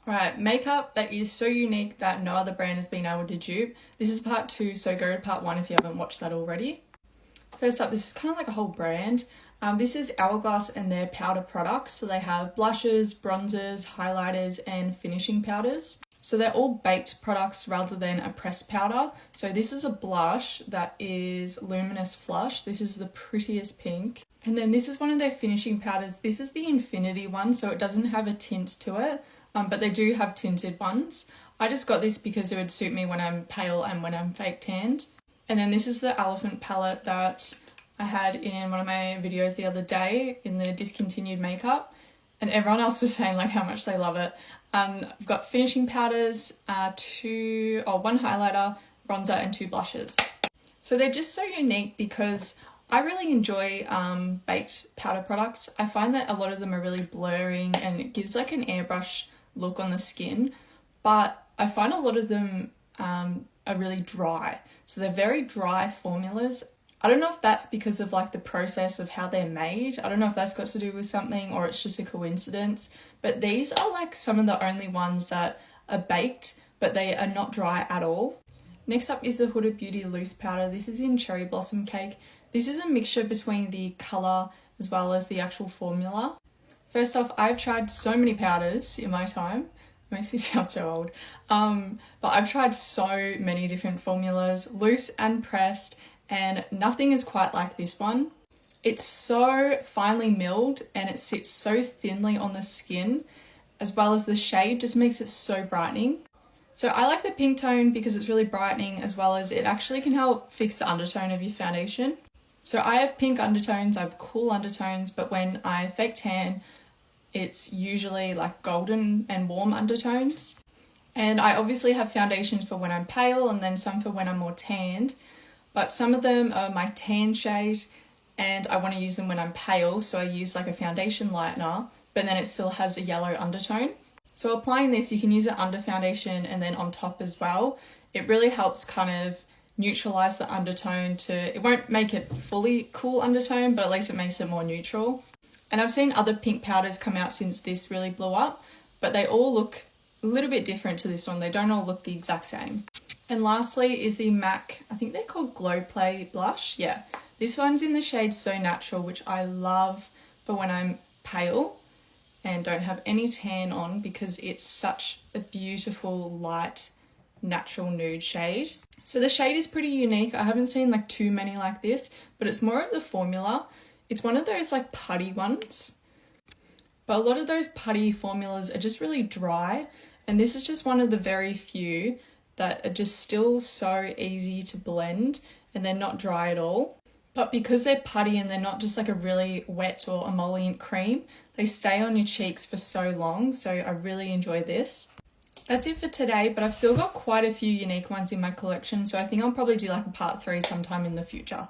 Alright, makeup that is so unique that no other brand has been able to dupe. This is part 2, so go to part 1 if you haven't watched that already. First up, this is kind of like a whole brand. This is Hourglass and their powder products. So they have blushes, bronzers, highlighters, and finishing powders. So they're all baked products rather than a pressed powder. So this is a blush that is Luminous Flush. This is the prettiest pink. And then this is one of their finishing powders. This is the Infinity one, so it doesn't have a tint to it, but they do have tinted ones. I just got this because it would suit me when I'm pale and when I'm fake tanned. And then this is the Elephant palette that I had in one of my videos the other day in the discontinued makeup, and everyone else was saying like how much they love it. I've got finishing powders, one highlighter, bronzer, and 2 blushes. So they're just so unique because I really enjoy baked powder products. I find that a lot of them are really blurring and it gives like an airbrush look on the skin, but I find a lot of them are really dry. So they're very dry formulas. I don't know if that's because of like the process of how they're made. I don't know if that's got to do with something or it's just a coincidence, but these are like some of the only ones that are baked, but they are not dry at all. Next up is the Huda Beauty Loose Powder. This is in Cherry Blossom Cake. This is a mixture between the colour as well as the actual formula. First off, I've tried so many powders in my time. It makes me sound so old. But I've tried so many different formulas, loose and pressed, and nothing is quite like this one. It's so finely milled and it sits so thinly on the skin, as well as the shade just makes it so brightening. So I like the pink tone because it's really brightening, as well as it actually can help fix the undertone of your foundation. So I have pink undertones, I have cool undertones, but when I fake tan, it's usually like golden and warm undertones. And I obviously have foundations for when I'm pale and then some for when I'm more tanned, but some of them are my tan shade and I want to use them when I'm pale, so I use like a foundation lightener, but then it still has a yellow undertone. So applying this, you can use it under foundation and then on top as well. It really helps kind of neutralize the undertone it won't make it fully cool undertone, but at least it makes it more neutral. And I've seen other pink powders come out since this really blew up, but they all look a little bit different to this one. They don't all look the exact same. And lastly is the MAC, I think they're called Glow Play Blush. Yeah, this one's in the shade So Natural, which I love for when I'm pale and don't have any tan on, because it's such a beautiful, light, natural nude shade. So the shade is pretty unique. I haven't seen like too many like this, but it's more of the formula. It's one of those like putty ones, but a lot of those putty formulas are just really dry, and this is just one of the very few that are just still so easy to blend and they're not dry at all. But because they're putty and they're not just like a really wet or emollient cream, they stay on your cheeks for so long, so I really enjoy this. That's it for today, but I've still got quite a few unique ones in my collection, so I think I'll probably do like a part 3 sometime in the future.